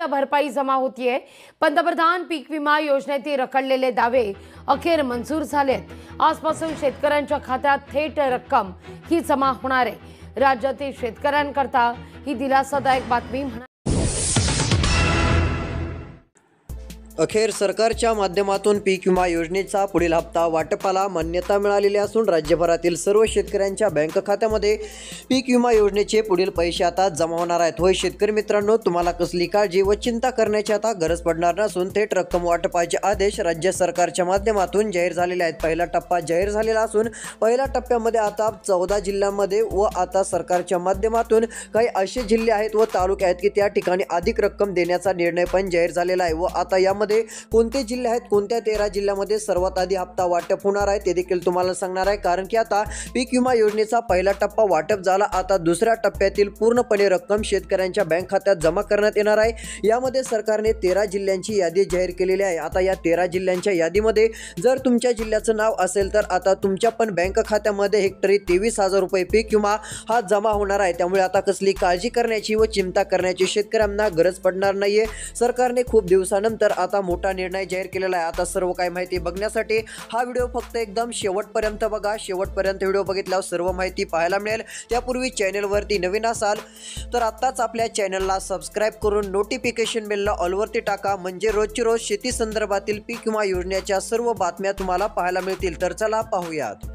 भरपाई जमा होतीये। पंतप्रधान पीक विमा योजनेतील रखडलेले दावे अखेर मंजूर झालेत। आजपासून शेतकऱ्यांच्या खात्यात थेट रक्कम ही जमा होणार आहे। राज्यातील शेतकऱ्यांकरता ही दिलासादायक बातमी अखेर सरकारच्या माध्यमातून पीक विमा योजनेचा पुढील हप्ता वाटपाला मान्यता मिळालेली असून राज्यभरातील सर्व शेतकऱ्यांच्या बँक खात्यामध्ये पीक विमा योजनेचे पुढील पैसे आता जमा होणार आहेत। होय शेतकरी मित्रांनो, तुम्हाला कसली काळजी व चिंता करण्याची आता गरज पडणार नसून थेट रक्कम वाटपाचे आदेश राज्य सरकारच्या माध्यमातून जाहीर झालेले आहेत। पहिला टप्पा जाहीर झालेला असून पहिल्या टप्प्यामध्ये आता 14 जिल्ह्यांमध्ये व आता सरकारच्या माध्यमातून काही असे जिल्हे आहेत व तालुके आहेत की त्या ठिकाणी अधिक रक्कम देण्याचा निर्णय पण जाहीर झालेला आहे व आता यामध्ये कोणते जिल्हे आहेत, कोणत्या 13 जिल्ह्यामध्ये सर्वात आधी हप्ता वाटप होणार आहे ते देखील तुम्हाला सांगणार आहे। कारण की आता पीक विमा योजनेचा पहिला टप्पा वाटप झाला, आता दुसऱ्या टप्प्यातील पूर्णपणे रक्कम शेतकऱ्यांच्या बँक खात्यात जमा करण्यात येणार आहे। यामध्ये सरकारने 13 जिल्ह्यांची यादी जाहीर केलेली आहे। आता या 13 जिल्ह्यांच्या यादीमध्ये जर तुमच्या जिल्ह्याचं नाव असेल तर आता तुमच्या पण बँक खात्यामध्ये हेक्टरी 23,000 रुपये पीक विमा हा जमा होणार आहे। त्यामुळे आता कसली काळजी करण्याची व चिंता करण्याची शेतकऱ्यांना गरज पडणार नाहीये। सरकारने खूप दिवसानंतर आता मोठा निर्णय जाहीर केलेला आहे। आता सर्व काही माहिती बघण्यासाठी हा व्हिडिओ फक्त एकदम शेवटपर्यंत बघा। शेवटपर्यंत व्हिडिओ बघितल्यावर सर्व माहिती पाहायला मिळेल। त्यापूर्वी चॅनलवरती नवीन असाल तर आत्ताच आपल्या चॅनलला सबस्क्राइब करून नोटिफिकेशन बेलला ऑलवरती टाका, म्हणजे रोजची रोज शेती संदर्भातील पीक विमा योजनेच्या सर्व बातम्या तुम्हाला पाहायला मिळतील। तर चला पाहूयात।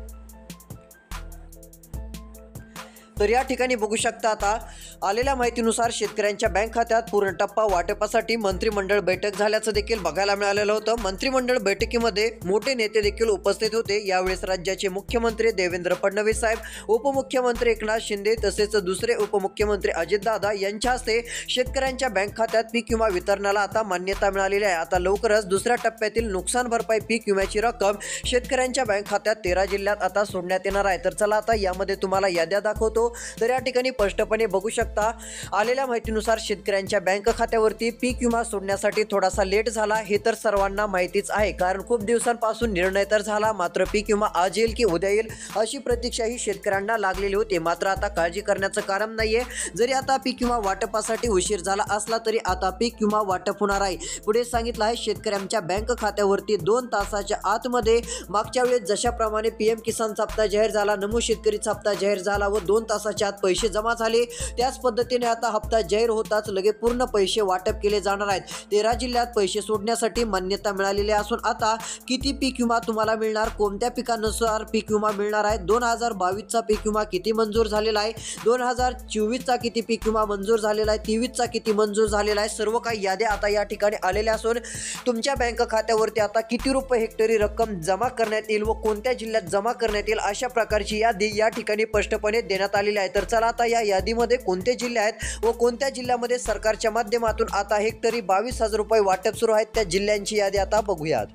तर या ठिकाणी बघू शकता, आता आलेल्या माहितीनुसार शेतकऱ्यांच्या बँक खात्यात पूर्ण टप्पा वाटपासाठी मंत्रिमंडळ बैठक झाल्याचं देखील बघायला मिळालेलं होतं। मंत्रिमंडळ बैठकीमध्ये मोठे नेते देखील उपस्थित होते। यावेळेस राज्याचे मुख्यमंत्री देवेंद्र फडणवीस साहेब, उपमुख्यमंत्री एकनाथ शिंदे तसेच दुसरे उपमुख्यमंत्री अजितदादा यांच्या हस्ते शेतकऱ्यांच्या बँक खात्यात पीक विमा वितरणाला आता मान्यता मिळालेली आहे। आता लवकरच दुसऱ्या टप्प्यातील नुकसान भरपाई पीक विम्याची रक्कम शेतकऱ्यांच्या बँक खात्यात 13 जिल्ह्यात आता सोडण्यात येणार आहे। तर चला आता यामध्ये तुम्हाला याद्या दाखवतो। तर या ठिकाणी स्पष्टपणे बघू शकता, आलेल्या माहितीनुसार शेतकऱ्यांच्या बँक खात्यावरती पीक विमा सोडण्यासाठी थोडासा लेट झाला, हे तर सर्वांना माहितीच आहे। कारण खूप दिवसांपासून निर्णय तर झाला, मात्र पीक विमा आज येईल की उद्या येईल अशी प्रतीक्षा ही शेतकऱ्यांना लागलेली होती। मात्र आता काळजी करण्याचं कारण नाहीये। जरी आता पीक विमा वाटपासाठी उशीर झाला असला तरी आता पीक विमा वाटप होणार आहे। पुढे सांगितलं आहे, शेतकऱ्यांच्या बँक खात्यावरती 2 तासाच्या आतमध्ये मागच्या वेळेस जशाप्रमाणे पीएम किसानचा हप्ता जाहीर झाला, नमो शेतकरीचा हप्ता जाहीर झाला व 2 तासाच्या आत पैसे जमा झाले, त्याच पद्धतीने आता हप्ता जाहीर होताच लगे पूर्ण पैसे वाटप केले जाणार आहेत। 13 जिल्ह्यात पैसे सोडण्यासाठी मान्यता मिळालेली असून आता किती पीक विमा तुम्हाला मिळणार, कोणत्या पिकानुसार पीक विमा मिळणार आहे, 2022 चा पीक विमा किती मंजूर झालेला आहे, 2024 चा किती पीक विमा मंजूर झालेला आहे, 23 चा किती मंजूर झालेला आहे, सर्व काही याद्या आता या ठिकाणी आलेल्या असून तुमच्या बँक खात्यावरती आता किती रुपये हेक्टरी रक्कम जमा करण्यात येईल व कोणत्या जिल्ह्यात जमा करण्यात येईल अशा प्रकारची यादी या ठिकाणी स्पष्टपणे देण्यात आलेली आहे। तर चला आता या यादीमध्ये कोणते जिल्हे आहेत व कोणत्या जिल्ह्यामध्ये सरकारच्या माध्यमातून आता हेक्टरी 22,000 रुपये वाटप सुरू आहेत त्या जिल्ह्यांची यादी आता बघूयात।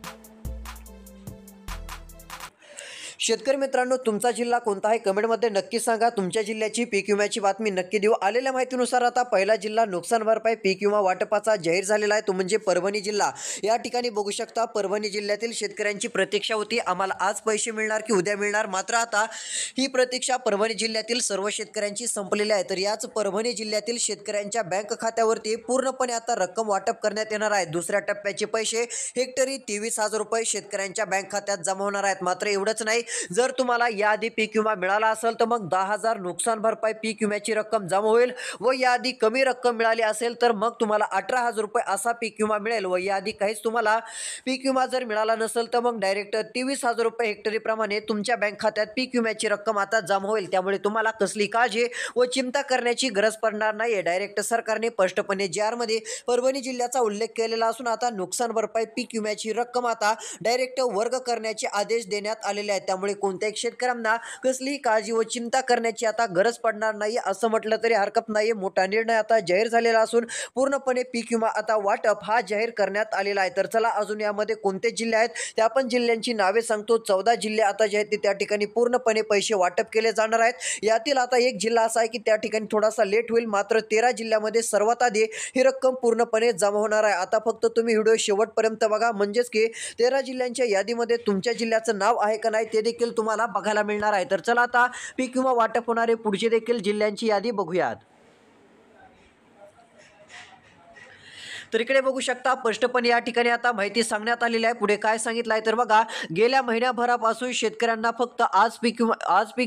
शेतकरी मित्रांनो, तुमचा जिल्हा कोणता आहे कमेंटमध्ये नक्की सांगा। तुमच्या जिल्ह्याची पीक विम्याची बातमी नक्की देऊ। आलेल्या माहितीनुसार आता पहिला जिल्हा नुकसान भरपाई पीक विमा वाटपाचा जाहीर झालेला आहे, तो म्हणजे परभणी जिल्हा। या ठिकाणी बघू शकता, परभणी जिल्ह्यातील शेतकऱ्यांची प्रतीक्षा होती, आम्हाला आज पैसे मिळणार की उद्या मिळणार। मात्र आता ही प्रतीक्षा परभणी जिल्ह्यातील सर्व शेतकऱ्यांची संपलेली आहे। तर याच परभणी जिल्ह्यातील शेतकऱ्यांच्या बँक खात्यावरती पूर्णपणे आता रक्कम वाटप करण्यात येणार आहे। दुसऱ्या टप्प्याचे पैसे हेक्टरी 23,000 रुपये शेतकऱ्यांच्या बँक खात्यात जमा होणार आहेत। मात्र एवढंच नाही, जर तुम्हाला याआधी पीक विमा मिळाला असेल तर मग 10,000 नुकसान भरपाई पीक विम्याची रक्कम जमा होईल व याआधी कमी रक्कम मिळाली असेल तर मग तुम्हाला 18,000 रुपये असा पीक विमा मिळेल व याआधी काहीच तुम्हाला पीक विमा जर मिळाला नसेल तर मग डायरेक्ट 23,000 रुपये हेक्टरी प्रमाणे तुमच्या बँक खात्यात पीक विम्याची रक्कम आता जमा होईल। त्यामुळे तुम्हाला कसली काळजी व चिंता करण्याची गरज पडणार नाहीये। डायरेक्ट सरकारने स्पष्टपणे JR मध्ये परभणी जिल्ह्याचा उल्लेख केलेला असून आता नुकसान भरपाई पीक विम्याची रक्कम आता डायरेक्ट वर्ग करण्याचे आदेश देण्यात आलेले आहेत। त्यामुळे कोणत्याही शेतकऱ्यांना कसलीही काळजी व चिंता करण्याची आता गरज पडणार नाही असं म्हटलं तरी हरकत नाही। मोठा निर्णय आता जाहीर झालेला असून पूर्णपणे पीक विमा आता वाटप हा जाहीर करण्यात आलेला आहे। तर चला अजून यामध्ये कोणते जिल्हे आहेत त्या पण जिल्ह्यांची नावे सांगतो। 14 जिल्हे आता जे आहेत त्या ठिकाणी पूर्णपणे पैसे वाटप केले जाणार आहेत। यातील आता एक जिल्हा असा आहे की त्या ठिकाणी थोडासा लेट होईल, मात्र 13 जिल्ह्यामध्ये सर्वात आधी ही रक्कम पूर्णपणे जमा होणार आहे। आता फक्त तुम्ही व्हिडिओ शेवटपर्यंत बघा, म्हणजेच की 13 जिल्ह्यांच्या यादीमध्ये तुमच्या जिल्ह्याचं नाव आहे का नाही ते देखील तुम्हाला बघायला मिळणार आहे। तर चला आता पीक विमा वाटप होणारे पुढचे देखील जिल्ह्यांची यादी बघूयात। तर इकडे बघू शकता स्पष्टपणे या ठिकाणी आता माहिती सांगण्यात आलेली आहे. पुढे काय सांगितलं आहे तर बघा, गेल्या महिन्याभरापासून शेतकऱ्यांना फक्त आज पीक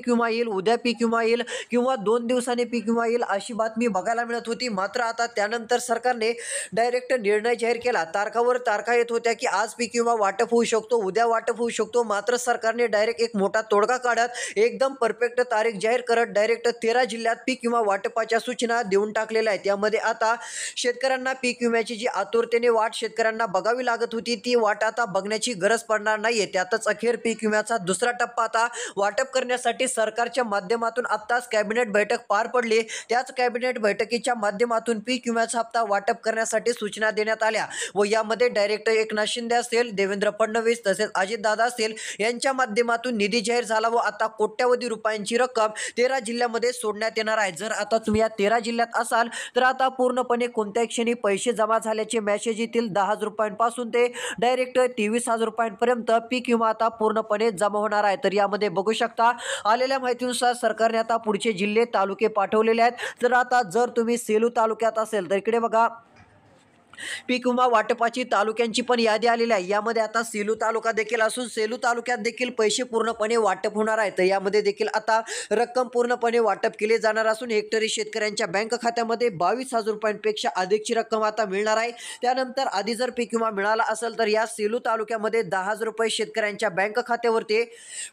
विमा येईल, उद्या पीक विमा येईल किंवा 2 दिवसांनी पीक विमा येईल अशी बातमी बघायला मिळत होती. मात्र आता त्यानंतर सरकारने डायरेक्ट निर्णय जाहीर केला. तारखावर तारखा येत होत्या की आज पीक विमा वाटप होऊ शकतो, उद्या वाटप होऊ शकतो. मात्र सरकारने डायरेक्ट एक मोठा तोडगा काढत एकदम परफेक्ट तारीख जाहीर करत डायरेक्ट 13 जिल्ह्यात पीक विमा वाटपाच्या सूचना देऊन टाकलेल्या आहेत. यामध्ये आता शेतकऱ्यांना पीक विम्याची जी आतुरतेने वाट शेतकऱ्यांना बघावी लागत होती ती वाट आता बघण्याची गरज पडणार नाहीये. त्यातच अखेर पीक विम्याचा दुसरा टप्पा आता वाटप करण्यासाठी सरकारच्या माध्यमातून आत्ताच कॅबिनेट बैठक पार पडली. त्याच कॅबिनेट बैठकीच्या माध्यमातून पीक विम्याचा हप्ता वाटप करण्यासाठी सूचना देण्यात आल्या व यामध्ये डायरेक्ट एकनाथ शिंदे असेल, देवेंद्र फडणवीस तसेच अजितदादा असेल यांच्या माध्यमातून निधी जाहीर झाला व आता कोट्यवधी रुपयांची रक्कम 13 जिल्ह्यामध्ये सोडण्यात येणार आहे. जर आता तुम्ही या 13 जिल्ह्यात असाल तर आता पूर्णपणे कोणत्याही क्षणी पैसे जमा झाल्याचे मेसेज येतील. 10,000 रुपयांपासून ते डायरेक्ट 23,000 रुपयांपर्यंत पीक विमा आता पूर्णपणे जमा होणार आहे. तर यामध्ये बघू शकता आलेल्या माहितीनुसार सरकारने आता पुढचे जिल्हे तालुके पाठवलेले आहेत. तर आता जर तुम्ही सेलू तालुक्यात असेल तर इकडे बघा पीक विमा वाटपाची तालुक्यांची पण यादी आलेली आहे. यामध्ये आता सेलू तालुका देखील असून सेलू तालुक्यात देखील पैसे पूर्णपणे वाटप होणार आहे. तर यामध्ये देखील आता रक्कम पूर्णपणे वाटप केले जाणार असून हेक्टरी शेतकऱ्यांच्या बँक खात्यामध्ये 22,000 रुपयांपेक्षा अधिकची रक्कम आता मिळणार आहे. त्यानंतर आधी जर पीक विमा मिळाला असेल तर या सेलू तालुक्यामध्ये 10,000 रुपये शेतकऱ्यांच्या बँक खात्यावरती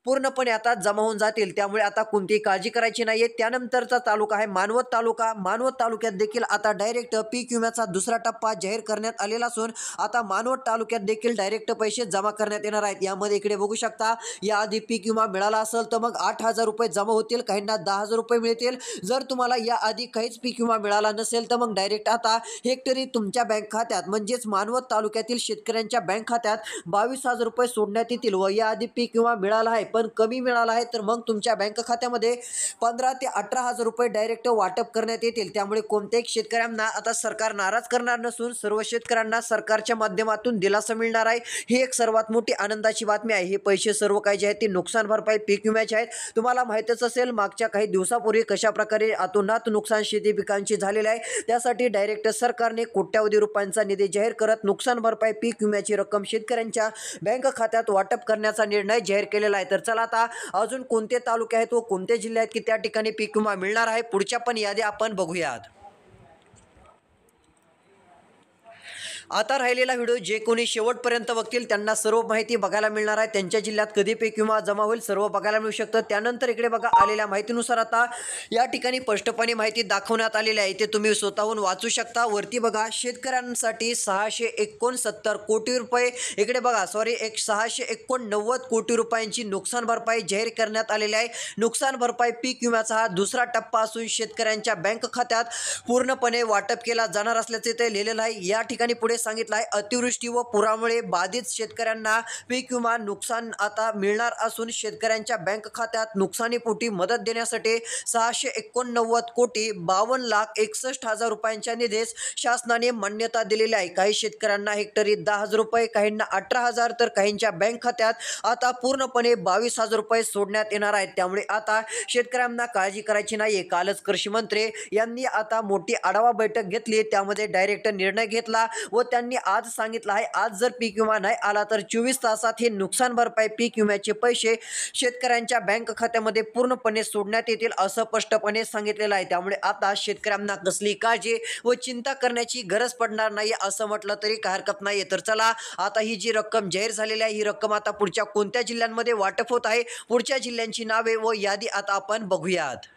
पूर्णपणे आता जमा होऊन जातील. त्यामुळे आता कोणतीही काळजी करायची नाहीये. त्यानंतरचा तालुका आहे मानवत तालुका. मानवत तालुक्यात देखील आता डायरेक्ट पीक विम्याचा दुसरा टप्पा जाहीर करण्यात आलेला असून आता मानवत तालुक्यात देखील डायरेक्ट पैसे जमा करण्यात येणार आहेत. यामध्ये इकडे बघू शकता याआधी पीक विमा मिळाला असेल तर मग 8,000 रुपये जमा होतील, काहींना 10,000 रुपये मिळतील. जर तुम्हाला याआधी काहीच पीक विमा मिळाला नसेल तर मग डायरेक्ट आता हेक्टरी तुमच्या बँक खात्यात म्हणजेच मानवत तालुक्यातील शेतकऱ्यांच्या बँक खात्यात 22,000 रुपये सोडण्यात येतील व याआधी पीक विमा मिळाला आहे पण कमी मिळाला आहे तर मग तुमच्या बँक खात्यामध्ये 15,000 ते 18,000 रुपये डायरेक्ट वाटप करण्यात येतील. त्यामुळे कोणत्याही शेतकऱ्यांना आता सरकार नाराज करणार नसून सर्व शेतकऱ्यांना सरकारच्या माध्यमातून दिलासा मिळणार आहे. ही एक सर्वात मोठी आनंदाची बातमी आहे. हे पैसे सर्व काही जे आहेत ते नुकसान भरपाई पीक विम्याचे आहेत. तुम्हाला माहितच असेल मागच्या काही दिवसापूर्वी कशा प्रकारे अतोनात नुकसान शेती पिकांची झालेले आहे. त्यासाठी डायरेक्ट सरकारने कोट्यवधी रुपयांचा निधी जाहीर करत नुकसान भरपाई पीक विम्याची रक्कम शेतकऱ्यांच्या बँक खात्यात वाटप करण्याचा निर्णय जाहीर केलेला आहे. तर चला आता अजून कोणते तालुके आहेत व कोणते जिल्हे आहेत की त्या ठिकाणी पीक विमा मिळणार आहे पुढच्या पण यादी आपण बघूयात. आता राहिलेला व्हिडिओ जे कोणी शेवटपर्यंत बघतील त्यांना सर्व माहिती बघायला मिळणार आहे. त्यांच्या जिल्ह्यात कधी पीक विमा जमा होईल सर्व बघायला मिळू शकतं. त्यानंतर इकडे बघा आलेल्या माहितीनुसार आता या ठिकाणी स्पष्टपणे माहिती दाखवण्यात आलेली आहे. ते तुम्ही स्वतःहून वाचू शकता. वरती बघा शेतकऱ्यांसाठी 669 कोटी रुपये इकडे बघा 689 कोटी रुपयांची नुकसान भरपाई जाहीर करण्यात आलेली आहे. नुकसान भरपाई पीक विम्याचा हा दुसरा टप्पा असून शेतकऱ्यांच्या बँक खात्यात पूर्णपणे वाटप केला जाणार असल्याचे ते लिहिलेलं आहे. या ठिकाणी पुढे सांगितलं आहे अतिवृष्टी व पुरामुळे बाधित शेतकऱ्यांना पीक विमा नुकसान आता मिळणार असून शेतकऱ्यांच्या बँक खात्यात नुकसानीपोटी मदत देण्यासाठी 689 कोटी 52,61,000 रुपयांच्या निधीस शासनाने मान्यता दिलेली आहे. काही शेतकऱ्यांना हेक्टरी 10,000 रुपये, काहींना 18,000 तर काहींच्या बँक खात्यात आता पूर्णपणे 22,000 रुपये सोडण्यात येणार आहेत. त्यामुळे आता शेतकऱ्यांना काळजी करायची नाहीये. कालच कृषी मंत्री यांनी आता मोठी आढावा बैठक घेतली. त्यामध्ये डायरेक्ट निर्णय घेतला व त्यांनी आज सांगितलं आहे आज जर पीक विमा नाही आला तर 24 तासात हे नुकसान भरपाई पीक विम्याचे पैसे शेतकऱ्यांच्या बँक खात्यामध्ये पूर्णपणे सोडण्यात येतील असं स्पष्टपणे सांगितलेलं आहे. त्यामुळे आता शेतकऱ्यांना कसली काळजी व चिंता करण्याची गरज पडणार नाही असं म्हटलं तरी काही हरकत नाही. तर चला आता ही जी रक्कम जाहीर झालेली आहे ही रक्कम आता पुढच्या कोणत्या जिल्ह्यांमध्ये वाटप होत आहे पुढच्या जिल्ह्यांची नावे व यादी आता आपण बघूयात.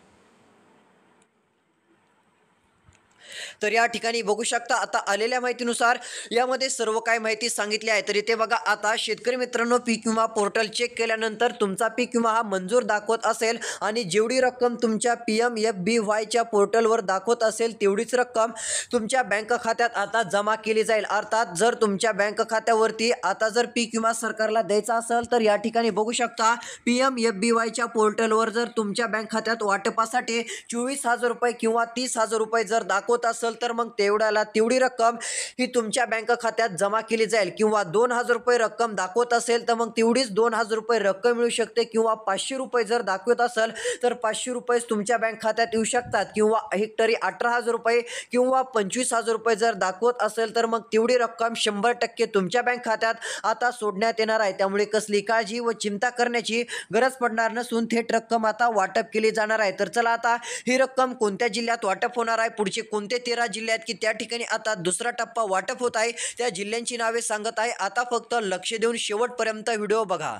तर या ठिकाणी बघू शकता आता आलेल्या माहितीनुसार यामध्ये सर्व काय माहिती सांगितली आहे. तर इथे बघा आता शेतकरी मित्रांनो पीक विमा पोर्टल चेक केल्यानंतर तुमचा पीक विमा हा मंजूर दाखवत असेल आणि जेवढी रक्कम तुमच्या PMFBYच्या पोर्टलवर दाखवत असेल तेवढीच रक्कम तुमच्या बँक खात्यात आता जमा केली जाईल. अर्थात जर तुमच्या बँक खात्यावरती आता जर पीक विमा सरकारला द्यायचा असेल तर या ठिकाणी बघू शकता PMFBYच्या पोर्टलवर जर तुमच्या बँक खात्यात वाटपासाठी 24,000 रुपये किंवा 30,000 रुपये जर दाखवत दाखवत असेल तर मग तेवढी रक्कम ही तुमच्या बँक खात्यात जमा केली जाईल किंवा 2,000 रुपये रक्कम दाखवत असेल तर मग तेवढीच 2,000 रुपये रक्कम मिळू शकते किंवा 500 रुपये जर दाखवत असेल तर 500 रुपये तुमच्या बँक खात्यात येऊ शकतात किंवा हेक्टरी 18,000 रुपये किंवा 25,000 रुपये जर दाखवत असेल तर मग तेवढी रक्कम 100% तुमच्या बँक खात्यात आता सोडण्यात येणार आहे. त्यामुळे कसली काळजी व चिंता करण्याची गरज पडणार नसून थेट रक्कम आता वाटप केली जाणार आहे. तर चला आता ही रक्कम कोणत्या जिल्ह्यात वाटप होणार आहे, पुढचे कोणते 13 जिल्हे आहेत की त्या ठिकाणी आता दुसरा टप्पा वाटप होत आहे, त्या जिल्ह्यांची नावे सांगत आहे. आता फक्त लक्ष देऊन शेवटपर्यंत व्हिडिओ बघा.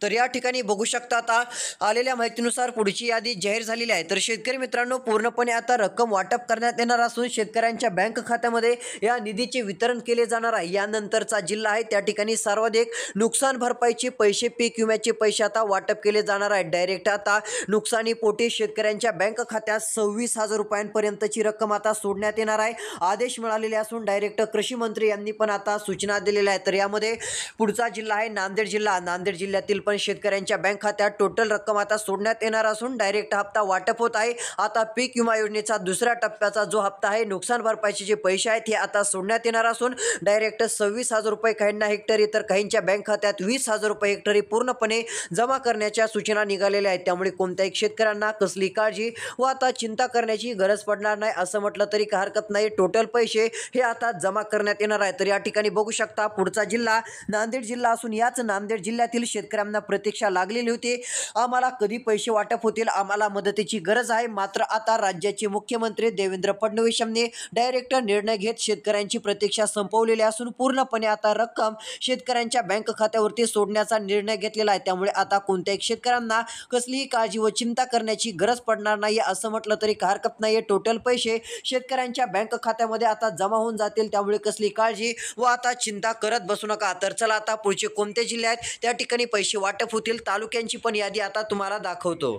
तर या ठिकाणी बघू शकता आता आलेल्या माहितीनुसार पुढची यादी जाहीर झालेली आहे. तर शेतकरी मित्रांनो, पूर्णपणे आता रक्कम वाटप करण्यात येणार असून शेतकऱ्यांच्या बँक खात्यामध्ये या निधीचे वितरण केले जाणार आहे. यानंतरचा जिल्हा आहे त्या ठिकाणी सर्वाधिक नुकसान भरपाईचे पैसे, पीक विम्याचे पैसे आता वाटप केले जाणार आहे. डायरेक्ट आता नुकसानीपोटी शेतकऱ्यांच्या बँक खात्यात 26,000 रुपयांपर्यंतची रक्कम आता सोडण्यात येणार आहे. आदेश मिळालेले असून डायरेक्ट कृषी मंत्री यांनी पण आता सूचना दिलेल्या आहेत. तर यामध्ये पुढचा जिल्हा आहे नांदेड जिल्हा. नांदेड जिल्ह्यातील पण शेतकऱ्यांच्या बँक खात्यात टोटल रक्कम आता सोडण्यात येणार असून डायरेक्ट हप्ता वाटप होत आहे. आता पीक विमा योजनेचा दुसऱ्या टप्प्याचा जो हप्ता आहे, नुकसान भरपाईचे जे पैसे आहेत हे आता सोडण्यात येणार असून डायरेक्ट 26,000 रुपये काहींना हेक्टरी तर काहींच्या बँक खात्यात 20,000 रुपये हेक्टरी पूर्णपणे जमा करण्याच्या सूचना निघालेल्या आहेत. त्यामुळे कोणत्याही शेतकऱ्यांना कसली काळजी व आता चिंता करण्याची गरज पडणार नाही असं म्हटलं तरी काही हरकत नाही. टोटल पैसे हे आता जमा करण्यात येणार आहे. तर या ठिकाणी बघू शकता पुढचा जिल्हा नांदेड जिल्हा असून याच नांदेड जिल्ह्यातील शेतकऱ्यांना प्रतीक्षा लागलेली होती. आम्हाला कधी पैसे वाटप होतील, आम्हाला मदतीची गरज आहे. मात्र आता राज्याचे मुख्यमंत्री देवेंद्र फडणवीस यांनी डायरेक्ट निर्णय घेत शेतकऱ्यांची प्रतीक्षा संपवलेली असून पूर्णपणे आता रक्कम शेतकऱ्यांच्या बँक खात्यावरती सोडण्याचा निर्णय घेतलेला आहे. त्यामुळे आता कोणत्याही शेतकऱ्यांना कसलीही काळजी व चिंता करण्याची गरज पडणार नाही असं म्हटलं तरी काही हरकत नाही. टोटल पैसे शेतकऱ्यांच्या बँक खात्यामध्ये आता जमा होऊन जातील. त्यामुळे कसली काळजी व आता चिंता करत बसू नका. तर चला आता पुढचे कोणते जिल्हे आहेत त्या ठिकाणी पैसे वाटप होतील, तालुक्यांची पण यादी आता तुम्हाला दाखवतो.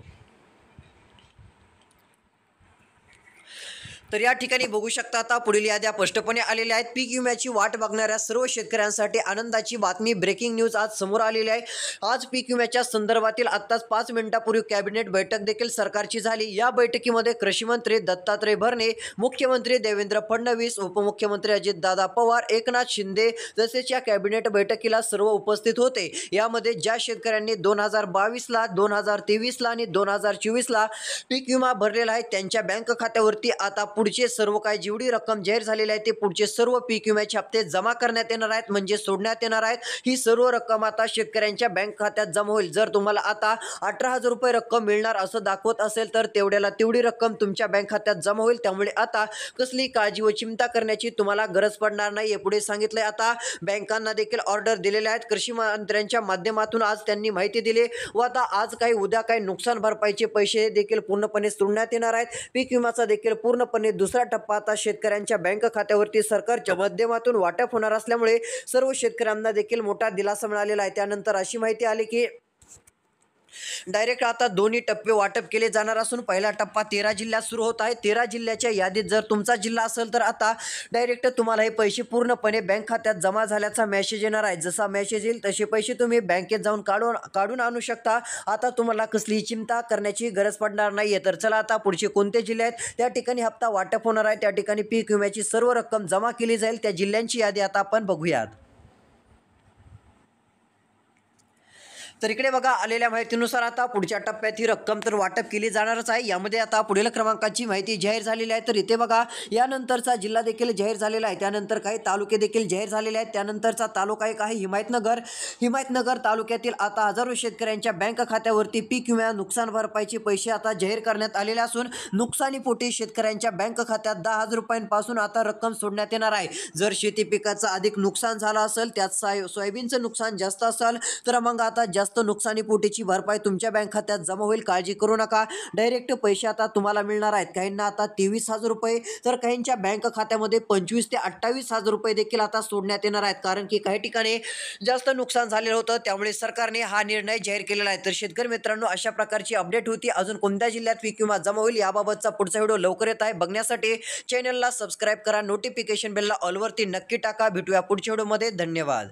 तर या ठिकाणी बघू शकता आता पुढील याद्या स्पष्टपणे आलेल्या आहेत. पीक विम्याची वाट बघणाऱ्या सर्व शेतकऱ्यांसाठी आनंदाची बातमी, ब्रेकिंग न्यूज आज समोर आलेली आहे. आज पीक विम्याच्या संदर्भातील आत्ताच 5 मिनिटांपूर्वी कॅबिनेट बैठक देखील सरकारची झाली. या बैठकीमध्ये कृषी मंत्री दत्तात्रय भरणे, मुख्यमंत्री देवेंद्र फडणवीस, उपमुख्यमंत्री अजितदादा पवार, एकनाथ शिंदे तसेच या कॅबिनेट बैठकीला सर्व उपस्थित होते. यामध्ये ज्या शेतकऱ्यांनी 2022ला, 2023ला आणि 2024ला पीक विमा भरलेला आहे त्यांच्या बँक खात्यावरती आता पुढचे सर्व काही जेवढी रक्कम जाहीर झालेली आहे ते पुढचे सर्व पीक विम्याचे हप्ते जमा करण्यात येणार आहेत, म्हणजे सोडण्यात येणार आहेत. ही सर्व रक्कम आता शेतकऱ्यांच्या बँक खात्यात जमा होईल. जर तुम्हाला आता 18,000 रुपये रक्कम मिळणार असं दाखवत असेल तर तेवढी रक्कम तुमच्या बँक खात्यात जमा होईल. त्यामुळे आता कसली काळजी व चिंता करण्याची तुम्हाला गरज पडणार नाही. पुढे सांगितलंय आता बँकांना देखील ऑर्डर दिलेल्या आहेत. कृषी मंत्र्यांच्या माध्यमातून आज त्यांनी माहिती दिली व आता आज काही उद्या काही नुकसान भरपाईचे पैसे देखील पूर्णपणे सोडण्यात येणार आहेत. पीक विमाचा देखील पूर्णपणे दुसरा टप्पा आता शेतकऱ्यांच्या बँक खात्यावरती सरकारच्या माध्यमातून वाटप होणार असल्यामुळे सर्व शेतकऱ्यांना देखील मोठा दिलासा मिळालेला आहे. त्यानंतर अशी माहिती आली की डायरेक्ट आता दोन्ही टप्पे वाटप केले जाणार असून पहिला टप्पा 13 जिल्ह्यात सुरू होत आहे. 13 जिल्ह्याच्या यादीत जर तुमचा जिल्हा असेल तर आता डायरेक्ट तुम्हाला हे पैसे पूर्णपणे बँक खात्यात जमा झाल्याचा मेसेज येणार आहे. जसा मेसेज येईल तसे पैसे तुम्ही बँकेत जाऊन काढून आणू शकता. आता तुम्हाला कसली चिंता करण्याची गरज पडणार नाहीये. तर चला आता पुढचे कोणते जिल्हे आहेत त्या ठिकाणी हप्ता वाटप होणार आहे, त्या ठिकाणी पीक विम्याची सर्व रक्कम जमा केली जाईल, त्या जिल्ह्यांची यादी आता आपण बघूयात. तर इकडे बघा आलेल्या माहितीनुसार आता पुढच्या टप्प्यात ही रक्कम तर वाटप केली जाणारच आहे. यामध्ये आता पुढील क्रमांकाची माहिती जाहीर झालेली आहे. तर इथे बघा यानंतरचा जिल्हा देखील जाहीर झालेला आहे, त्यानंतर काही तालुके देखील जाहीर झालेले आहेत. त्यानंतरचा तालुका एक आहे हिमायतनगर तालुक्यातील आता हजारो शेतकऱ्यांच्या बँक खात्यावरती पीक विमा नुकसान भरपाईचे पैसे आता जाहीर करण्यात आलेले असून नुकसानीपोटी शेतकऱ्यांच्या बँक खात्यात 10,000 रुपयांपासून आता रक्कम सोडण्यात येणार आहे. जर शेती पिकाचं अधिक नुकसान झालं असेल, त्यात सोयाबीनचं नुकसान जास्त असेल तर मग आता जास्त नुकसानीपोटीची भरपाई तुमच्या बँक खात्यात जमा होईल. काळजी करू नका, डायरेक्ट पैसे आता तुम्हाला मिळणार आहेत. काहींना आता 23,000 रुपये तर काहींच्या बँक खात्यामध्ये 25,000 ते 28,000 रुपये देखील आता सोडण्यात येणार आहेत. कारण की काही ठिकाणी जास्त नुकसान झालेलं होतं, त्यामुळे सरकारने हा निर्णय जाहीर केलेला आहे. तर शेतकरी मित्रांनो, अशा प्रकारची अपडेट होती. अजून कोणत्या जिल्ह्यात पीक विमा जमा होईल याबाबतचा पुढचा व्हिडिओ लवकर येत आहे. बघण्यासाठी चॅनलला सबस्क्राईब करा, नोटिफिकेशन बेलला ऑलवरती नक्की टाका. भेटूया पुढच्या व्हिडिओमध्ये. धन्यवाद.